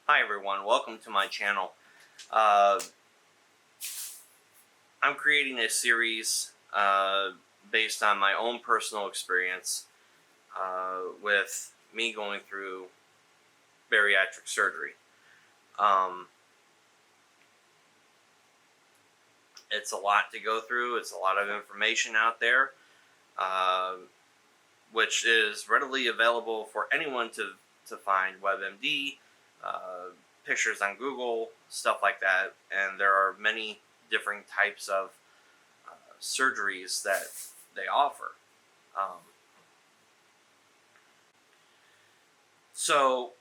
Hi everyone, welcome to my channel. I'm creating a series based on my own personal experience with me going through bariatric surgery. It's a lot to go through, it's a lot of information out there, which is readily available for anyone to find. WebMD, pictures on Google, stuff like that, and there are many different types of surgeries that they offer. So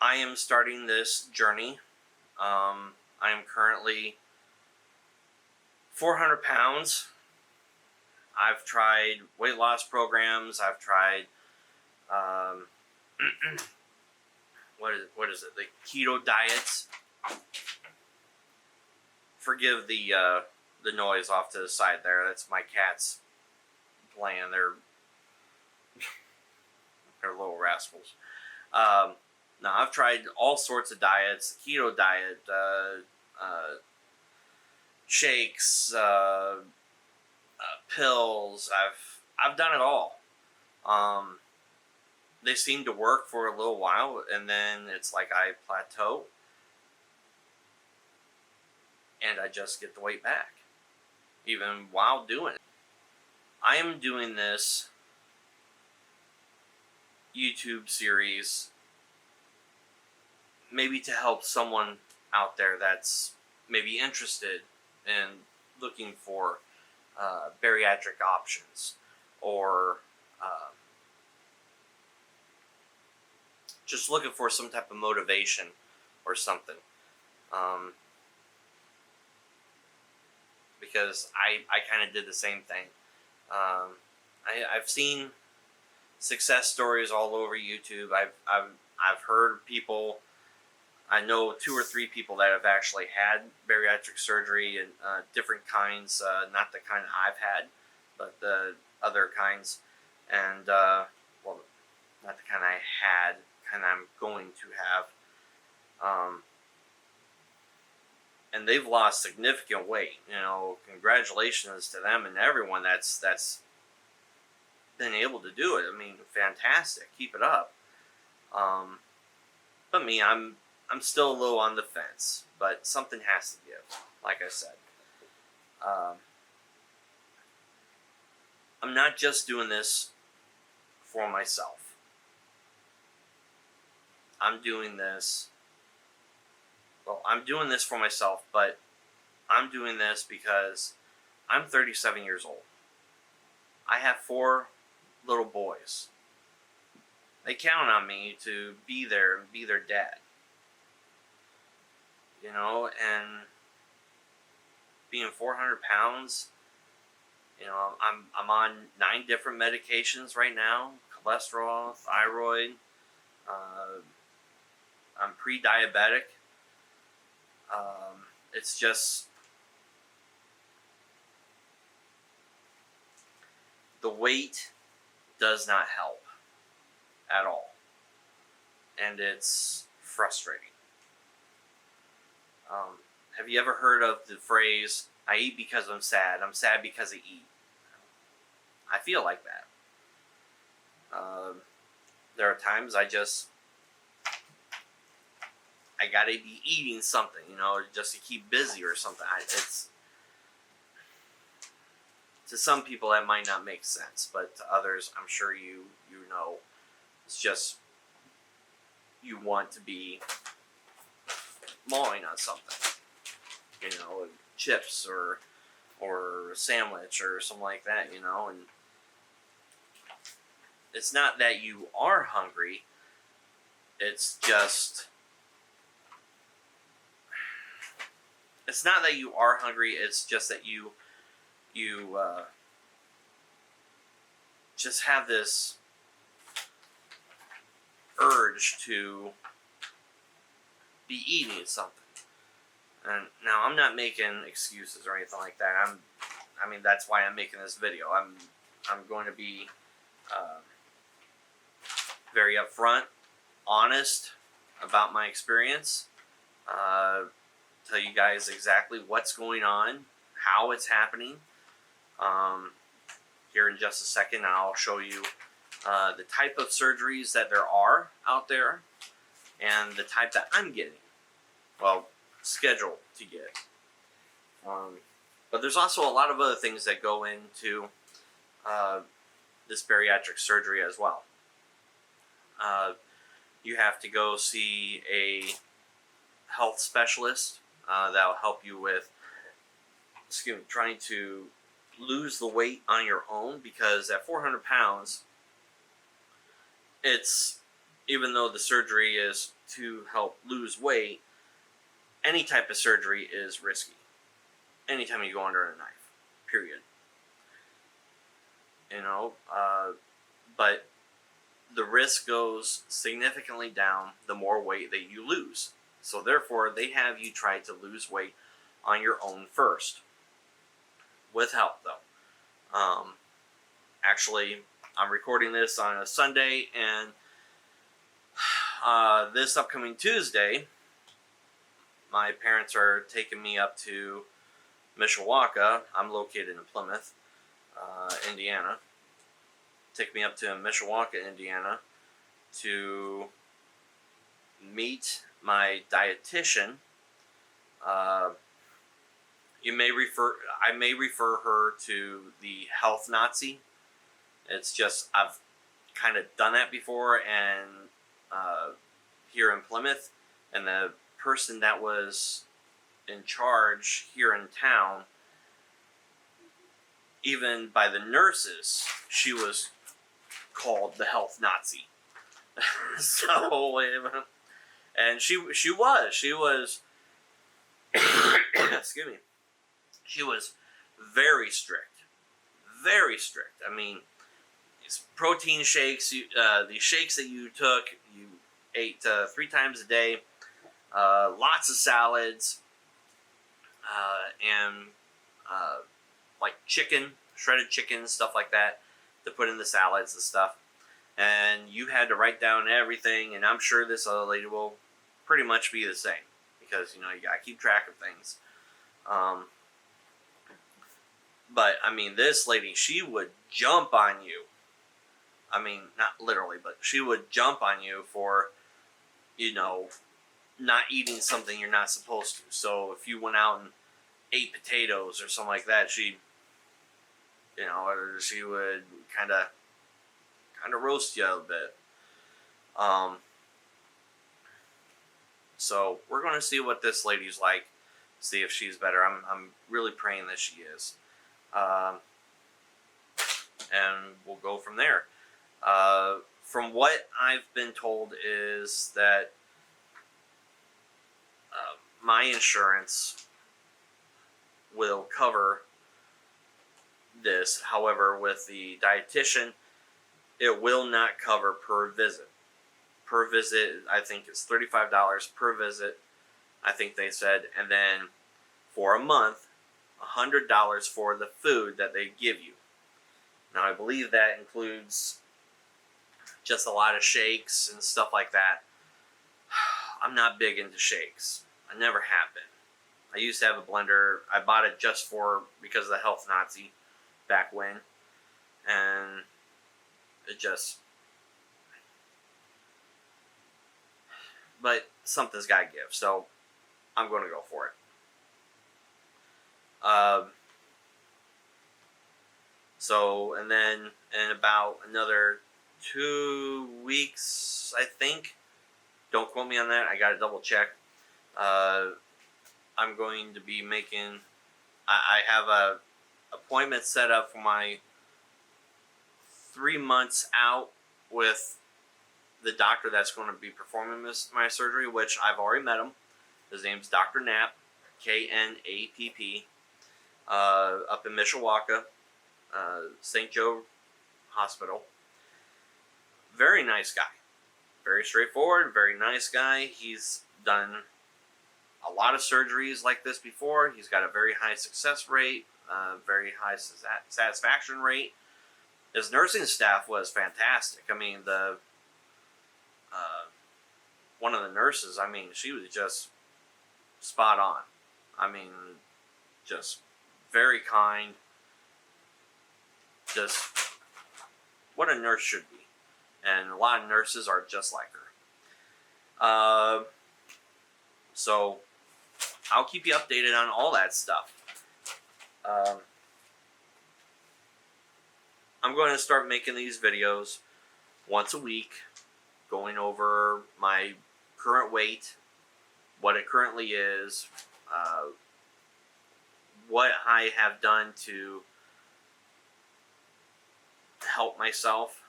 I am starting this journey. I am currently 400 pounds. I've tried weight loss programs. I've tried what is it? The keto diets. Forgive the noise off to the side there. That's my cats playing. They're little rascals. Now I've tried all sorts of diets: keto diet, shakes, pills. I've done it all. They seem to work for a little while, and then it's like I plateau, and I just get the weight back, even while doing it. I am doing this YouTube series maybe to help someone out there that's maybe interested in looking for bariatric options, or just looking for some type of motivation or something. Because I kind of did the same thing. I've seen success stories all over YouTube. I've heard people. I know 2 or 3 people that have actually had bariatric surgery, and different kinds, not the kind I've had, but the other kinds, and well, not the kind I had, kind I'm going to have. And they've lost significant weight. You know, congratulations to them and everyone that's been able to do it. I mean, fantastic. Keep it up. But me, I'm still a little on the fence, but something has to give, like I said. I'm not just doing this for myself. I'm doing this for myself, but I'm doing this because I'm 37 years old. I have 4 little boys. They count on me to be there and be their dad. You know, and being 400 pounds, you know, I'm on 9 different medications right now: cholesterol, thyroid. I'm pre-diabetic. It's just the weight does not help at all, and it's frustrating. Have you ever heard of the phrase, "I eat because I'm sad because I eat"? I feel like that. There are times I gotta be eating something, you know, just to keep busy or something. It's to some people that might not make sense, but to others, I'm sure you know, it's just you want to be gnawing on something, you know, chips or a sandwich or something like that, you know. And it's not that you are hungry, it's just it's not that you are hungry, it's just that you just have this urge to be eating something. And now I'm not making excuses or anything like that. I mean, that's why I'm making this video. I'm going to be very upfront, honest, about my experience, tell you guys exactly what's going on, how it's happening. Here in just a second, I'll show you the type of surgeries that there are out there and the type that I'm getting. Well, scheduled to get. But there's also a lot of other things that go into this bariatric surgery as well. You have to go see a health specialist that'll help you with trying to lose the weight on your own, because at 400 pounds, it's, even though the surgery is to help lose weight, any type of surgery is risky. Anytime you go under a knife, period. But the risk goes significantly down the more weight that you lose. So therefore, they have you try to lose weight on your own first, with help though. Actually, I'm recording this on a Sunday, and this upcoming Tuesday, my parents are taking me up to Mishawaka. I'm located in Plymouth, Indiana. Take me up to Mishawaka, Indiana, to meet my dietitian. I may refer her to the health Nazi. It's just, I've kind of done that before, and here in Plymouth, and the person that was in charge here in town, even by the nurses, she was called the health Nazi. So, and she was excuse me, she was very strict. I mean, these protein shakes, the shakes that you took, you ate 3 times a day, lots of salads, and like chicken, shredded chicken, stuff like that, to put in the salads and stuff. And you had to write down everything, and I'm sure this other lady will pretty much be the same, because you gotta keep track of things. But I mean, this lady, she would jump on you. I mean, not literally, but she would jump on you for, not eating something you're not supposed to. So if you went out and ate potatoes or something like that, she would kind of roast you a little bit. So we're going to see what this lady's like, see if she's better. I'm really praying that she is. And we'll go from there. From what I've been told is that my insurance will cover this. However, with the dietitian, it will not cover per visit. Per visit, I think it's $35 per visit, I think they said. And then for a month, $100 for the food that they give you. Now, I believe that includes just a lot of shakes and stuff like that. I'm not big into shakes. I never have been. I used to have a blender. I bought it just because of the health Nazi back when. And it just... But something's got to give. So I'm going to go for it. And then in about another 2 weeks, I think, don't quote me on that, I got to double check, I'm going to be making, I have a appointment set up for my 3 months out with the doctor that's going to be performing my surgery, which I've already met him. His name's Dr. Knapp, Knapp, up in Mishawaka, St. Joe Hospital. Very nice guy. Very straightforward, very nice guy. He's done a lot of surgeries like this before. He's got a very high success rate, very high satisfaction rate. His nursing staff was fantastic. I mean, one one of the nurses, I mean, she was just spot on. I mean, just very kind. Just what a nurse should be. And a lot of nurses are just like her. So I'll keep you updated on all that stuff. I'm going to start making these videos once a week, going over my current weight, what it currently is, what I have done to help myself.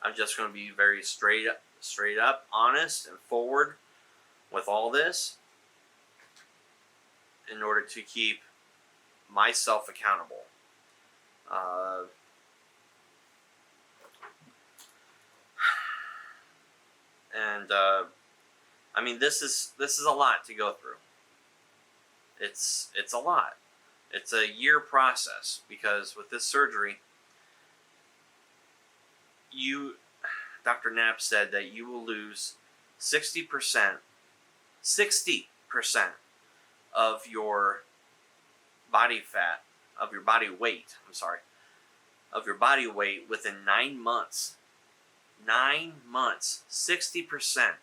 I'm just going to be very straight up, honest, and forward with all this in order to keep myself accountable. I mean, this is a lot to go through. It's a lot. It's a year process, because with this surgery, Dr. Knapp said that you will lose 60% of your body fat, of your body weight, within 9 months. 9 months, 60%.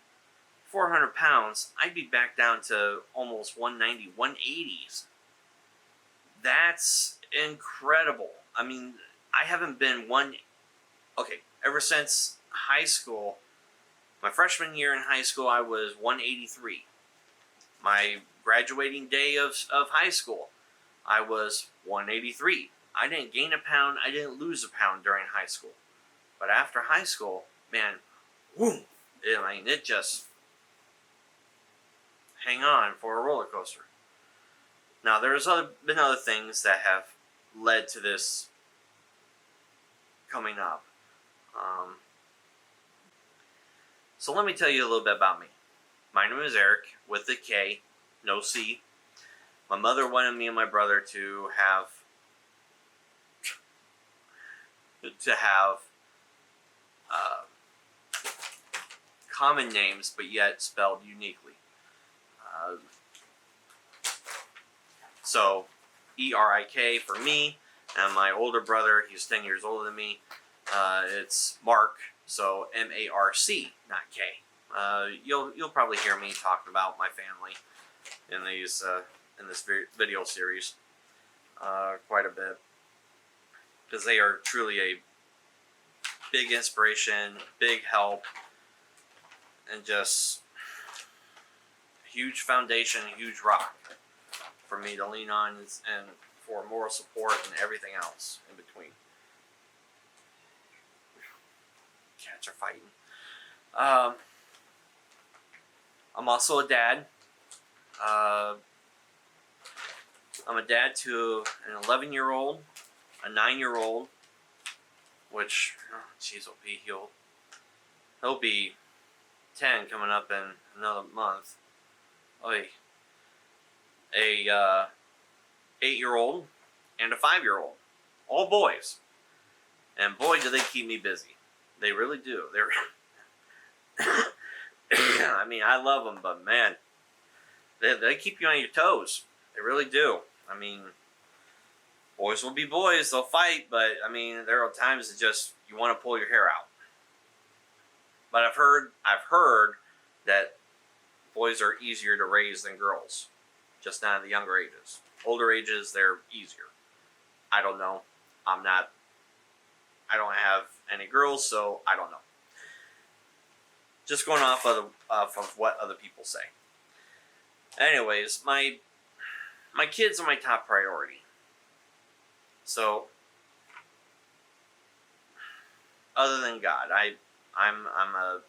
400 pounds, I'd be back down to almost 190, 180s. That's incredible. I mean, I haven't been ever since high school. My freshman year in high school, I was 183. My graduating day of high school, I was 183. I didn't gain a pound, I didn't lose a pound during high school. But after high school, man, whoom, it just hang on for a roller coaster. Now, there's been other things that have led to this coming up. So let me tell you a little bit about me. My name is Erik, with a K, no C. My mother wanted me and my brother to have common names, but yet spelled uniquely. So Erik for me, and my older brother, he's 10 years older than me, it's Mark, so Marc, not K. You'll probably hear me talking about my family in this video series quite a bit, because they are truly a big inspiration, big help, and just a huge foundation, a huge rock for me to lean on, and for moral support and everything else in between. Cats are fighting. I'm also a dad. I'm a dad to an 11-year-old, a 9-year-old, which, he'll be 10 coming up in another month. A 8-year-old and a 5-year-old, all boys, and boy, do they keep me busy. They really do. I mean, I love them, but man, they keep you on your toes. They really do. I mean, boys will be boys. They'll fight, but I mean, there are times that just you want to pull your hair out. But I've heard that boys are easier to raise than girls, just not in the younger ages. Older ages, they're easier. I don't know. I don't have any girls, so I don't know. Just going off of what other people say. Anyways, my kids are my top priority. So, other than God, I'm a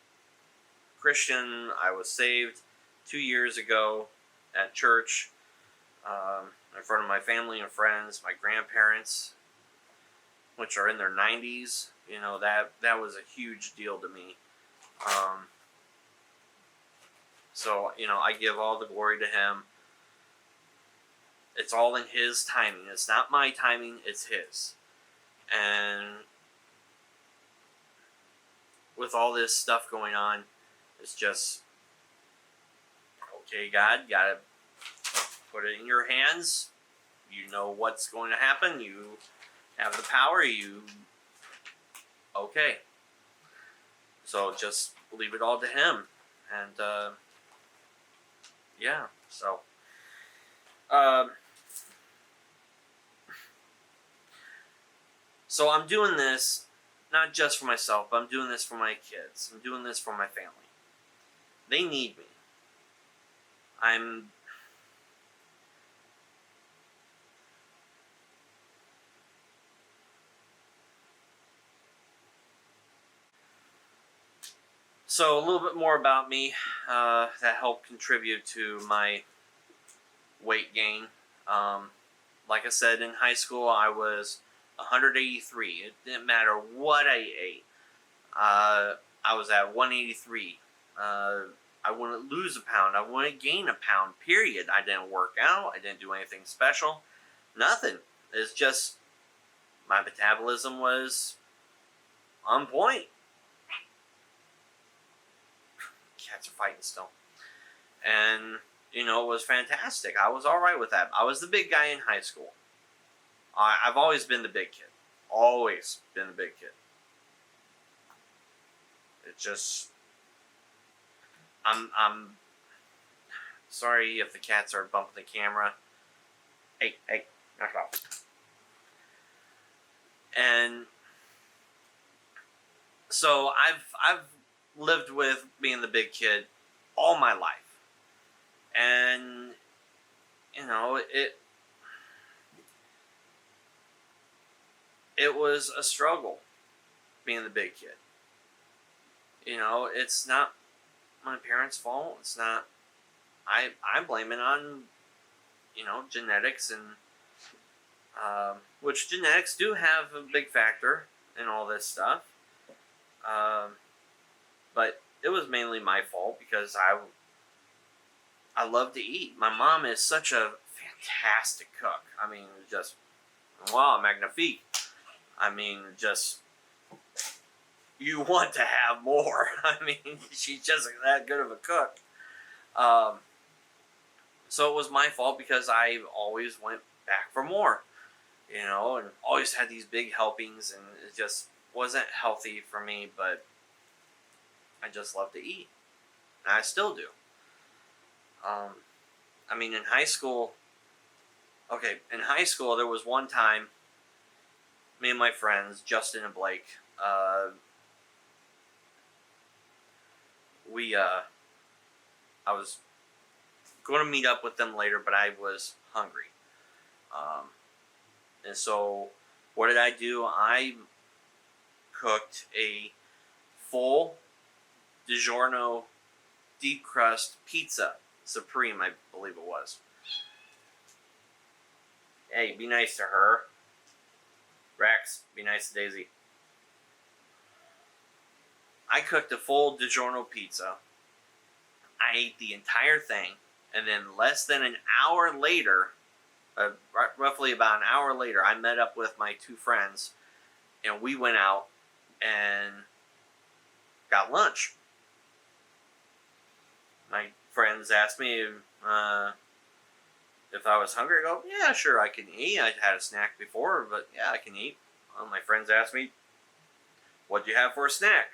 Christian. I was saved 2 years ago at church, in front of my family and friends, my grandparents, which are in their 90s. You know, that was a huge deal to me. So, you know, I give all the glory to him. It's all in his timing. It's not my timing, it's his. And with all this stuff going on, it's just, okay, God, gotta put it in your hands. You know what's going to happen. You have the power. Okay. So just leave it all to Him. And, yeah, so. So I'm doing this not just for myself, but I'm doing this for my kids. I'm doing this for my family. They need me. So a little bit more about me that helped contribute to my weight gain. Like I said, in high school, I was 183. It didn't matter what I ate. I was at 183. I wouldn't lose a pound. I wouldn't gain a pound, period. I didn't work out. I didn't do anything special. Nothing. It's just my metabolism was on point. Cats are fighting still. And, it was fantastic. I was all right with that. I was the big guy in high school. I've always been the big kid. Always been the big kid. It just... I'm sorry if the cats are bumping the camera. Hey, knock it off. And so I've lived with being the big kid all my life. And it was a struggle being the big kid. It's not my parents' fault. It's not. I blame it on genetics, and which genetics do have a big factor in all this stuff. But it was mainly my fault because I love to eat. My mom is such a fantastic cook. I mean, just wow, magnifique. I mean, just you want to have more. I mean, she's just that good of a cook. So it was my fault because I always went back for more, and always had these big helpings, and it just wasn't healthy for me, but I just love to eat. And I still do. I mean, in high school, there was one time, me and my friends, Justin and Blake, I was going to meet up with them later, but I was hungry. And so what did I do? I cooked a full DiGiorno deep crust pizza, Supreme, I believe it was. Hey, be nice to her. Rex, be nice to Daisy. I cooked a full DiGiorno pizza. I ate the entire thing, and then less than an hour later, roughly about an hour later, I met up with my two friends, and we went out and got lunch. My friends asked me if I was hungry. I go, yeah, sure, I can eat. I had a snack before, but yeah, I can eat. My friends asked me, what'd you have for a snack?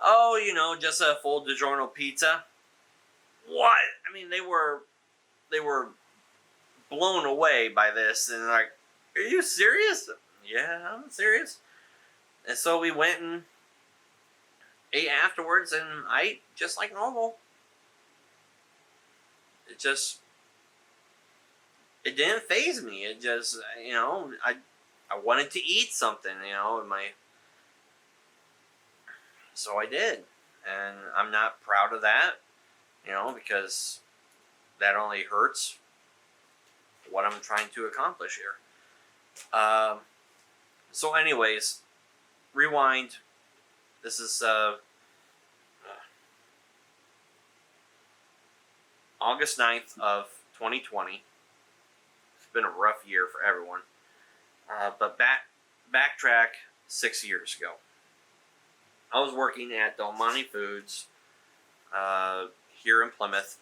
Oh, just a full DiGiorno pizza. What? I mean, they were blown away by this, and like, are you serious? Yeah, I'm serious. And so we went and ate afterwards, and I ate just like normal. It didn't faze me. It just, I wanted to eat something, so I did. And I'm not proud of that, because that only hurts what I'm trying to accomplish here. So anyways, rewind. This is August 9th of 2020. It's been a rough year for everyone. But backtrack 6 years ago. I was working at Del Monte Foods here in Plymouth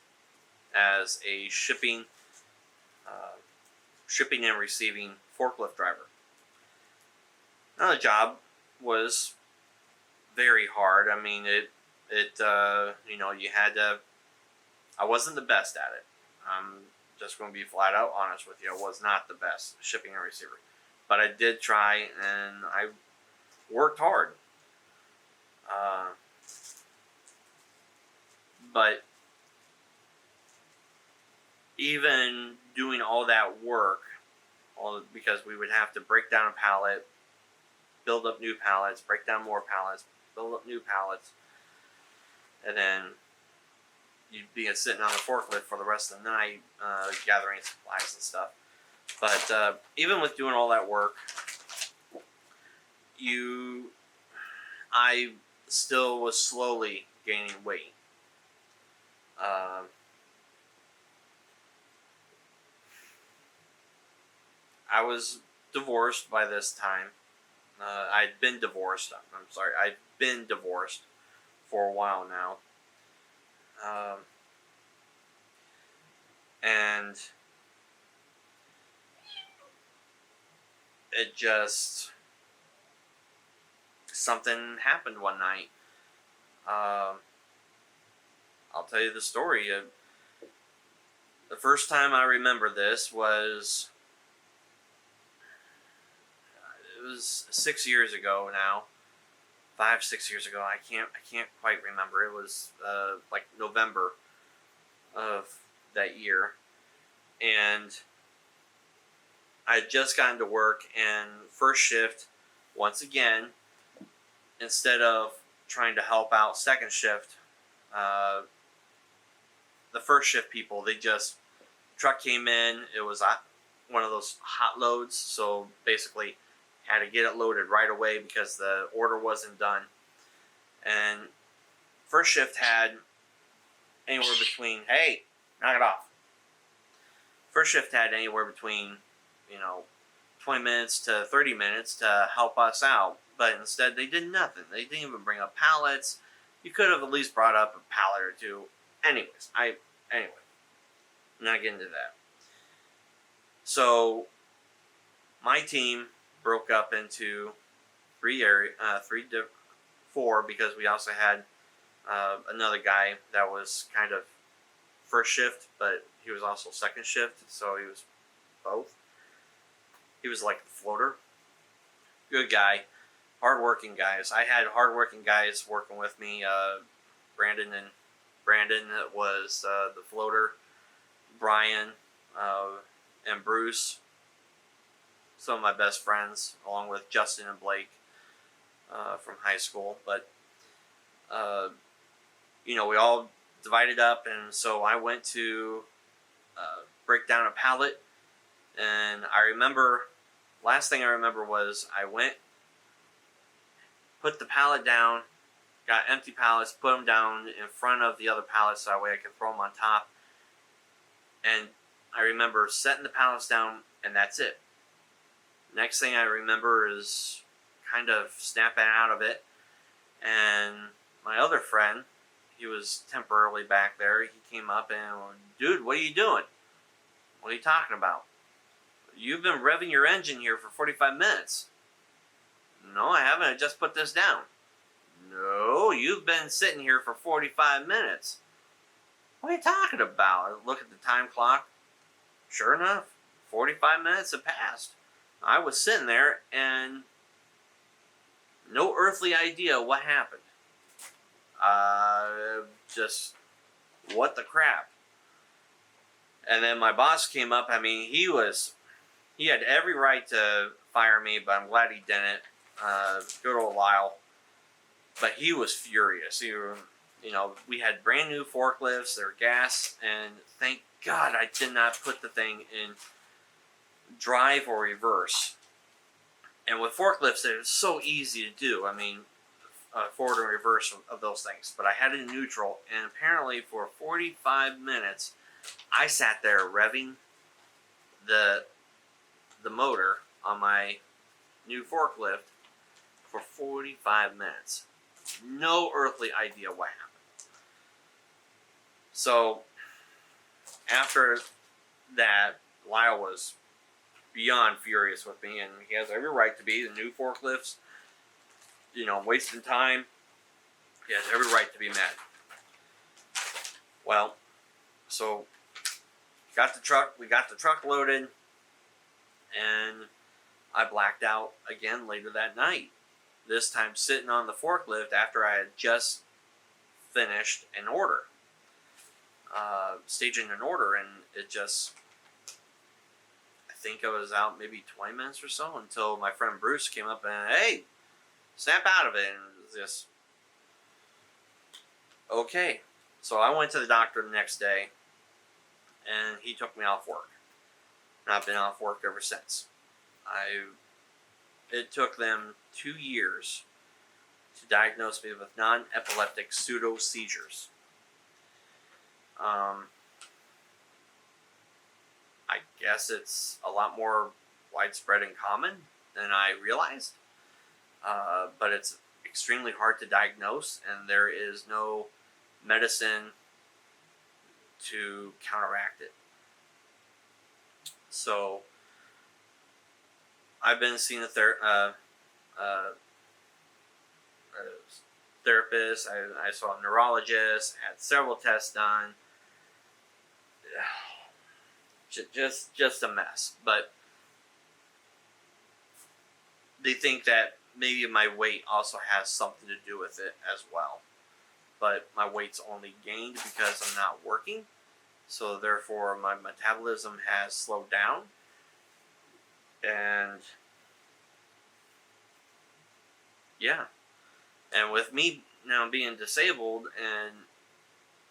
as a shipping and receiving forklift driver. Now the job was very hard. I mean, you had to. I wasn't the best at it. I'm just going to be flat out honest with you. I was not the best shipping and receiver, but I did try, and I worked hard. But even doing all that work, because we would have to break down a pallet, build up new pallets, break down more pallets, build up new pallets, and then you'd be sitting on a forklift for the rest of the night, gathering supplies and stuff. But even with doing all that work, I still was slowly gaining weight. I was divorced by this time. I'd been divorced. I'm sorry. I'd been divorced for a while now. And it just, something happened one night. I'll tell you the story. The first time I remember this was, it was 6 years ago now. 5-6 years ago. I can't quite remember. It was like November of that year, and I had just gotten to work, and first shift, once again, instead of trying to help out second shift, the first shift people, truck came in. It was one of those hot loads, so basically had to get it loaded right away because the order wasn't done. And first shift had anywhere between, hey, knock it off. First shift had anywhere between, 20 minutes to 30 minutes to help us out. But instead, they did nothing. They didn't even bring up pallets. You could have at least brought up a pallet or two. Anyway, I'm not getting into that. So, my team broke up into four, because we also had another guy that was kind of first shift, but he was also second shift, so he was both. He was like the floater. Good guy, hardworking guys. I had hardworking guys working with me. Brandon was the floater. Brian and Bruce, some of my best friends, along with Justin and Blake from high school. But we all divided up, and so I went to break down a pallet. And last thing I remember was I went, put the pallet down, got empty pallets, put them down in front of the other pallets so that way I could throw them on top. And I remember setting the pallets down, and that's it. Next thing I remember is kind of snapping out of it. And my other friend, he was temporarily back there, he came up and, dude, what are you doing? What are you talking about? You've been revving your engine here for 45 minutes. No, I haven't. I just put this down. No, you've been sitting here for 45 minutes. What are you talking about? I look at the time clock. Sure enough, 45 minutes had passed. I was sitting there and no earthly idea what happened. Just, what the crap? And then my boss came up. I mean, he had every right to fire me, but I'm glad he didn't. Good old Lyle. But he was furious. We had brand new forklifts, they're gas, and thank God I did not put the thing in drive or reverse. And with forklifts, it was so easy to do. I mean, forward and reverse of those things. But I had it in neutral, and apparently for 45 minutes, I sat there revving the motor on my new forklift for 45 minutes. no earthly idea what happened. So after that, Lyle was beyond furious with me, and he has every right to be. The new forklifts, wasting time. He has every right to be mad. Well, so we got the truck loaded, and I blacked out again later that night. This time sitting on the forklift after I had just finished an order, staging an order, and it just, I think I was out maybe 20 minutes or so until my friend Bruce came up and, hey, snap out of it, and it was just, okay. So I went to the doctor the next day, and he took me off work. And I've been off work ever since. It took them 2 years to diagnose me with non-epileptic pseudo-seizures. I guess it's a lot more widespread and common than I realized. But it's extremely hard to diagnose, and there is no medicine to counteract it. So I've been seeing a therapist. I saw a neurologist. Had several tests done. Just a mess. But they think that maybe my weight also has something to do with it as well. But my weight's only gained because I'm not working. So therefore my metabolism has slowed down. And yeah. And with me now being disabled, and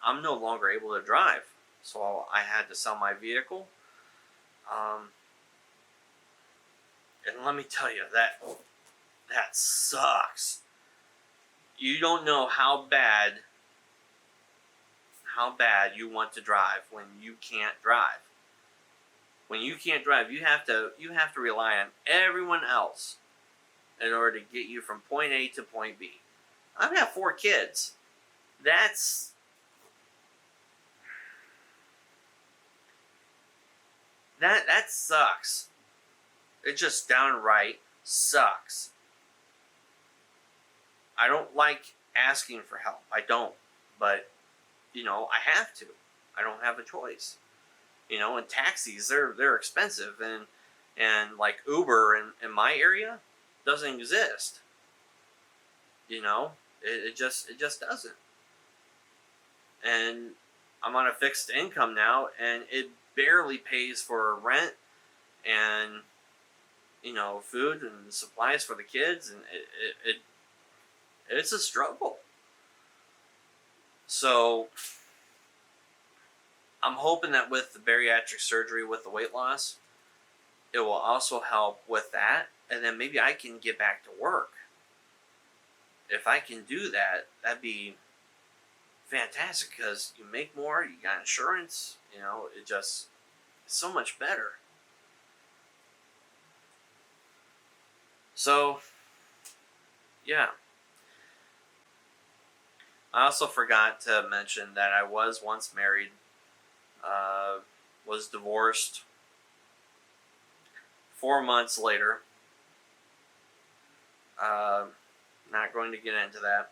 I'm no longer able to drive. So I had to sell my vehicle. And let me tell you, that sucks. You don't know how bad you want to drive when you can't drive. When you can't drive, you have to rely on everyone else in order to get you from point A to point B. I've got 4 kids. That sucks. It just downright sucks. I don't like asking for help. I don't. But, I have to. I don't have a choice. And taxis, they're expensive. And like Uber in my area doesn't exist. It just doesn't. And I'm on a fixed income now, and it barely pays for rent and food and supplies for the kids, and it's a struggle. So I'm hoping that with the bariatric surgery, with the weight loss, it will also help with that, and then maybe I can get back to work. If I can do that, that'd be fantastic, because you make more, you got insurance, it's so much better. So, yeah. I also forgot to mention that I was once married, was divorced 4 months later. Not going to get into that.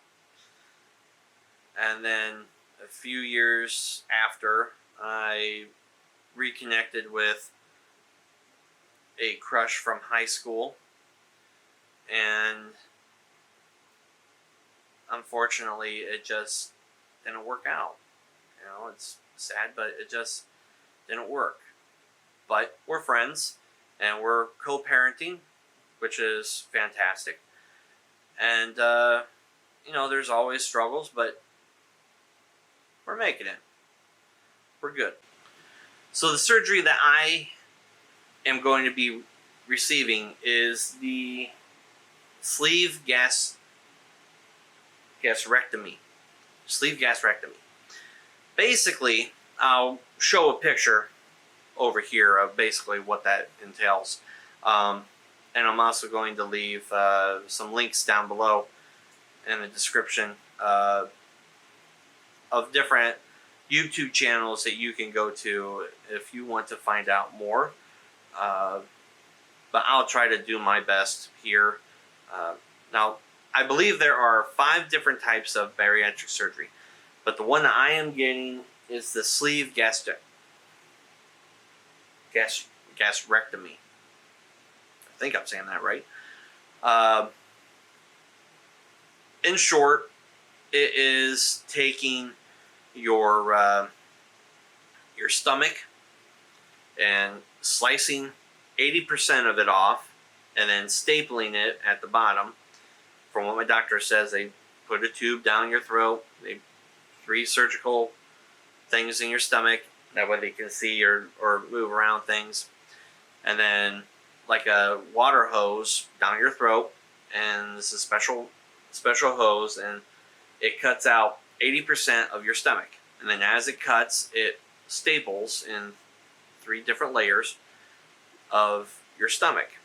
And then a few years after, I reconnected with a crush from high school, and unfortunately it just didn't work out. It's sad, but it just didn't work. But we're friends, and we're co-parenting, which is fantastic. And there's always struggles, but we're making it. We're good. So the surgery that I am going to be receiving is the sleeve gastrectomy. Sleeve gastrectomy. Basically, I'll show a picture over here of basically what that entails. And I'm also going to leave some links down below. in the description of different YouTube channels that you can go to if you want to find out more. But I'll try to do my best here. Now, I believe there are 5 different types of bariatric surgery, but the one that I am getting is the sleeve gastrectomy. I think I'm saying that right. In short, it is taking your stomach and slicing 80% of it off, and then stapling it at the bottom. From what my doctor says, they put a tube down your throat. They 3 surgical things in your stomach. That way they can see or move around things. And then like a water hose down your throat. And this is a special hose, and it cuts out 80% of your stomach. And then as it cuts, it staples in 3 different layers of your stomach.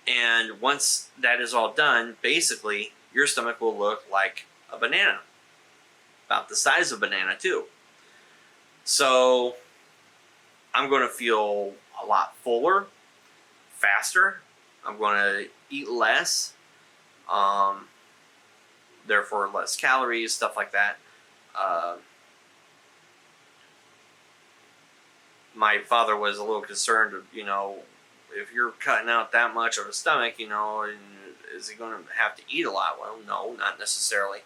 And once that is all done, basically your stomach will look like a banana, about the size of a banana too. So I'm going to feel a lot fuller, faster. I'm going to eat less, therefore less calories, stuff like that. My father was a little concerned of, if you're cutting out that much of a stomach, is he going to have to eat a lot? Well, no, not necessarily.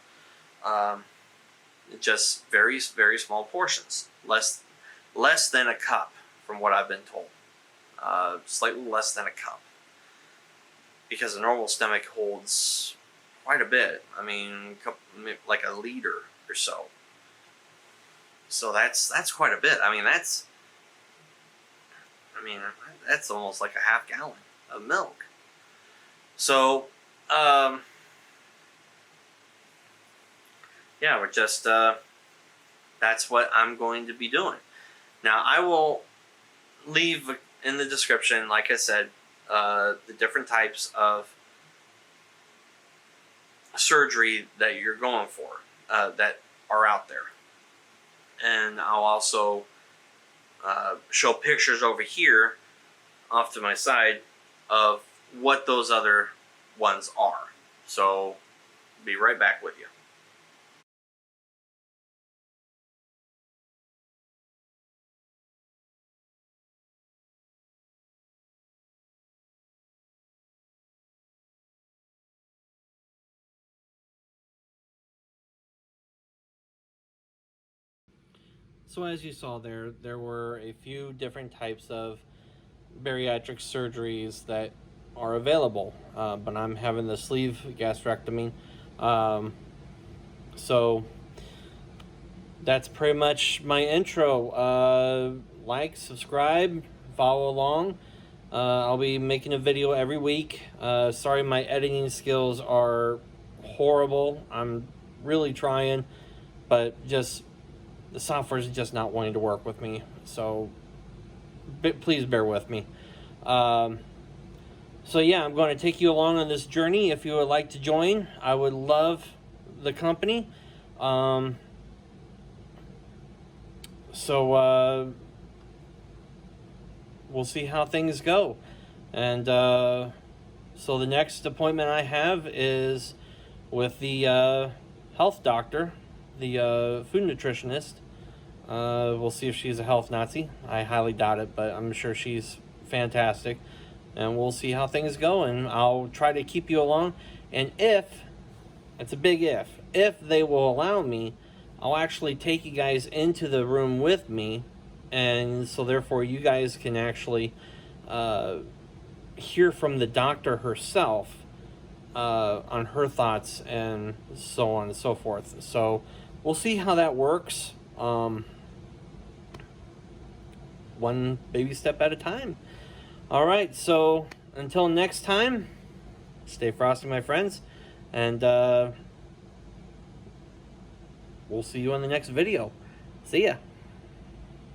Just very, very small portions, less than a cup, from what I've been told. Slightly less than a cup, because a normal stomach holds quite a bit. I mean, like a liter or so. So that's quite a bit. I mean, that's almost like a half gallon of milk. So, yeah, we're just, that's what I'm going to be doing. Now, I will leave in the description, like I said, the different types of surgery that you're going for, that are out there. And I'll also show pictures over here off to my side of what those other ones are. So, be right back with you. So as you saw there were a few different types of bariatric surgeries that are available, but I'm having the sleeve gastrectomy. So that's pretty much my intro. Like, subscribe, follow along. I'll be making a video every week. Sorry my editing skills are horrible. I'm really trying, but just the software is just not wanting to work with me. So please bear with me. So yeah, I'm going to take you along on this journey. If you would like to join, I would love the company. So we'll see how things go. And so the next appointment I have is with the health doctor, the food nutritionist. We'll see if she's a health Nazi. I highly doubt it, but I'm sure she's fantastic. And we'll see how things go, and I'll try to keep you along. And if, it's a big if they will allow me, I'll actually take you guys into the room with me, and so therefore you guys can actually hear from the doctor herself on her thoughts and so on and so forth. So we'll see how that works. One baby step at a time. All right, so until next time, stay frosty, my friends, and we'll see you in the next video. See ya.